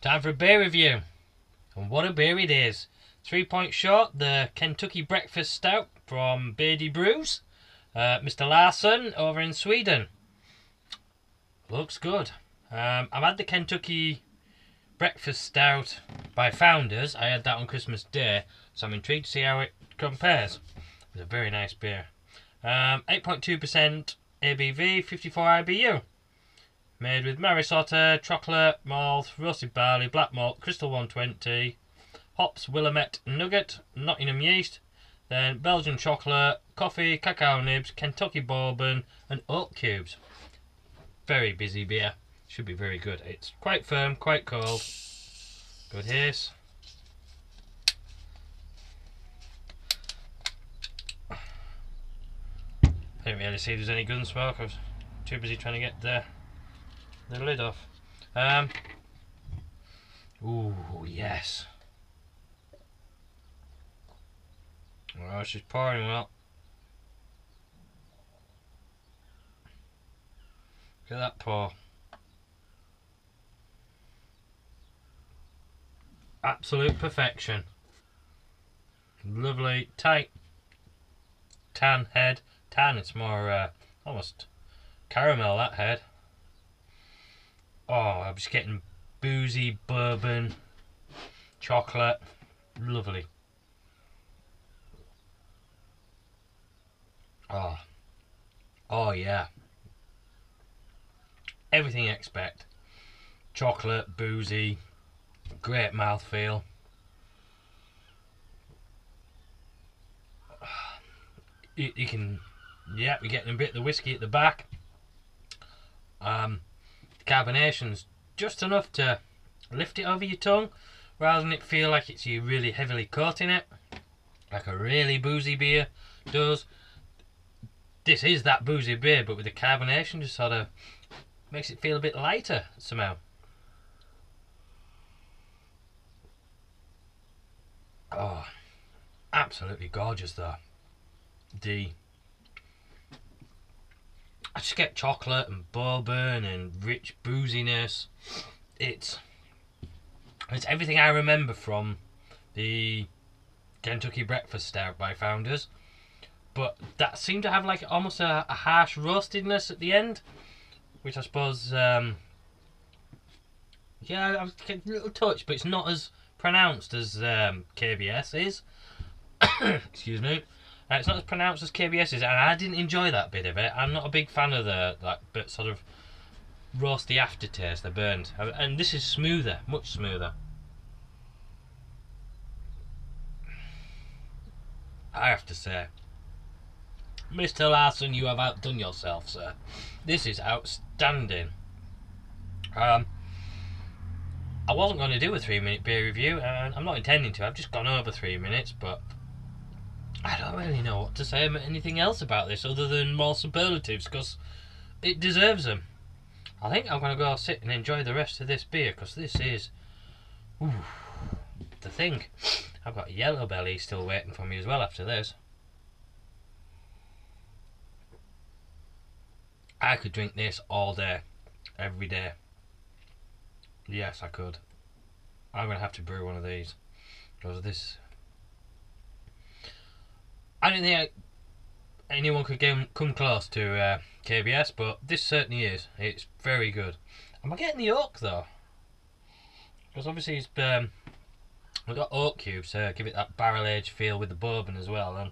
Time for a beer review. And what a beer it is. 3 points short, the Kentucky Breakfast Stout from Beardy Brews. Mr. Larson over in Sweden. Looks good. I've had the Kentucky Breakfast Stout by Founders. I had that on Christmas Day, so I'm intrigued to see how it compares. It's a very nice beer. 8.2% ABV, 54 IBU. Made with Marisota, chocolate, malt, roasted barley, black malt, crystal 120, hops, Willamette nugget, Nottingham yeast, then Belgian chocolate, coffee, cacao nibs, Kentucky bourbon, and oat cubes. Very busy beer. Should be very good. It's quite firm, quite cold. Good hiss. I didn't really see if there's any gun smoke. I was too busy trying to get the lid off. Ooh, yes. Oh, she's pouring well. Look at that pour. Absolute perfection. Lovely, tight tan head. Tan, it's more almost caramel, that head. Oh, I'm just getting boozy, bourbon, chocolate. Lovely. Oh. Oh, yeah. Everything you expect. Chocolate, boozy, great mouthfeel. You can, yeah, you're getting a bit of the whiskey at the back. The carbonation's just enough to lift it over your tongue, rather than it feel like it's you really heavily coating it, like a really boozy beer does. This is that boozy beer, but with the carbonation just sort of makes it feel a bit lighter somehow. Oh, absolutely gorgeous though. I just get chocolate and bourbon and rich booziness. It's everything I remember from the Kentucky Breakfast Stout by Founders, but that seemed to have like almost a harsh roastedness at the end, which I suppose, yeah, I was getting a little touch, but it's not as pronounced as KBS is. Excuse me. It's not as pronounced as KBS is, and I didn't enjoy that bit of it. I'm not a big fan of that bit sort of roasty aftertaste, the burnt. And this is smoother, much smoother. I have to say, Mr. Larson, you have outdone yourself, sir. This is outstanding. I wasn't going to do a 3-minute beer review, and I'm not intending to. I've just gone over 3 minutes, but I don't really know what to say anything else about this other than more superlatives, because it deserves them. I think I'm going to go sit and enjoy the rest of this beer, because this is, ooh, the thing. I've got a yellow belly still waiting for me as well after this. I could drink this all day, every day. Yes, I could. I'm going to have to brew one of these, because this, I didn't think anyone could come close to KBS, but this certainly is. It's very good. Am I getting the oak though? Because obviously it's we've got oak cubes to give it that barrel aged feel with the bourbon as well, and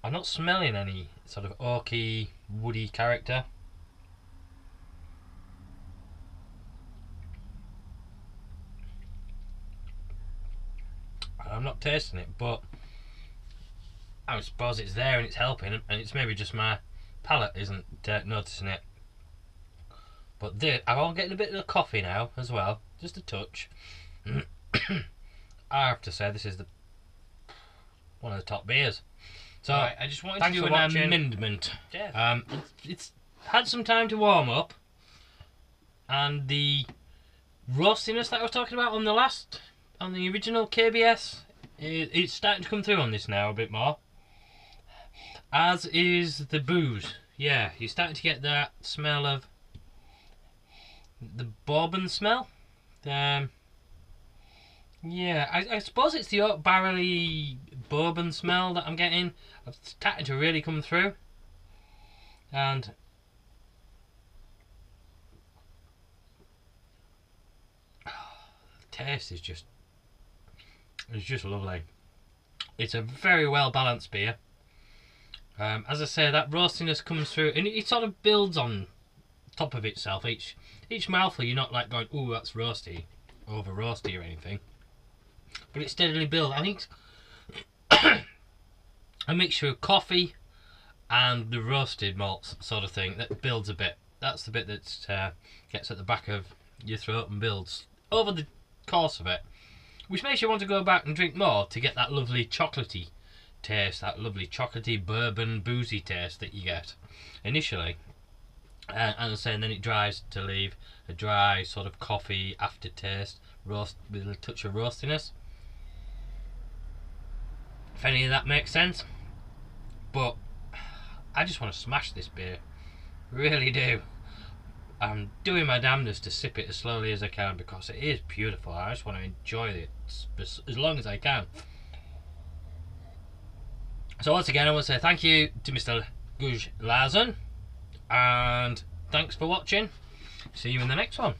I'm not smelling any sort of oaky, woody character. I'm not tasting it, but I suppose it's there and it's helping, and it's maybe just my palate isn't noticing it. But I'm getting a bit of the coffee now as well, just a touch. I have to say this is one of the top beers. So right, I just wanted to do an amendment. Yeah. It's had some time to warm up, and the roastiness that I was talking about on the original KBS, it's starting to come through on this now a bit more. As is the booze. Yeah, you're starting to get that smell of the bourbon smell. Yeah, I suppose it's the oak barrel-y bourbon smell that I'm getting. It's starting to really come through. And the taste is just, it's just lovely. It's a very well balanced beer. As I say, that roastiness comes through, and it sort of builds on top of itself. Each mouthful, you're not like going, "Ooh, that's roasty," over roasty or anything. But it steadily builds. I think it's a mixture of coffee and the roasted malts sort of thing that builds a bit. That's the bit that gets at the back of your throat and builds over the course of it, which makes you want to go back and drink more to get that lovely chocolatey taste, that lovely chocolatey bourbon boozy taste that you get initially. And as I say, and then it dries to leave a dry sort of coffee aftertaste, roast with a touch of roastiness. If any of that makes sense. But I just want to smash this beer, really do. I'm doing my damnedest to sip it as slowly as I can because it is beautiful. I just want to enjoy it as long as I can. So once again, I want to say thank you to Mr. Guj Larsen, and thanks for watching. See you in the next one.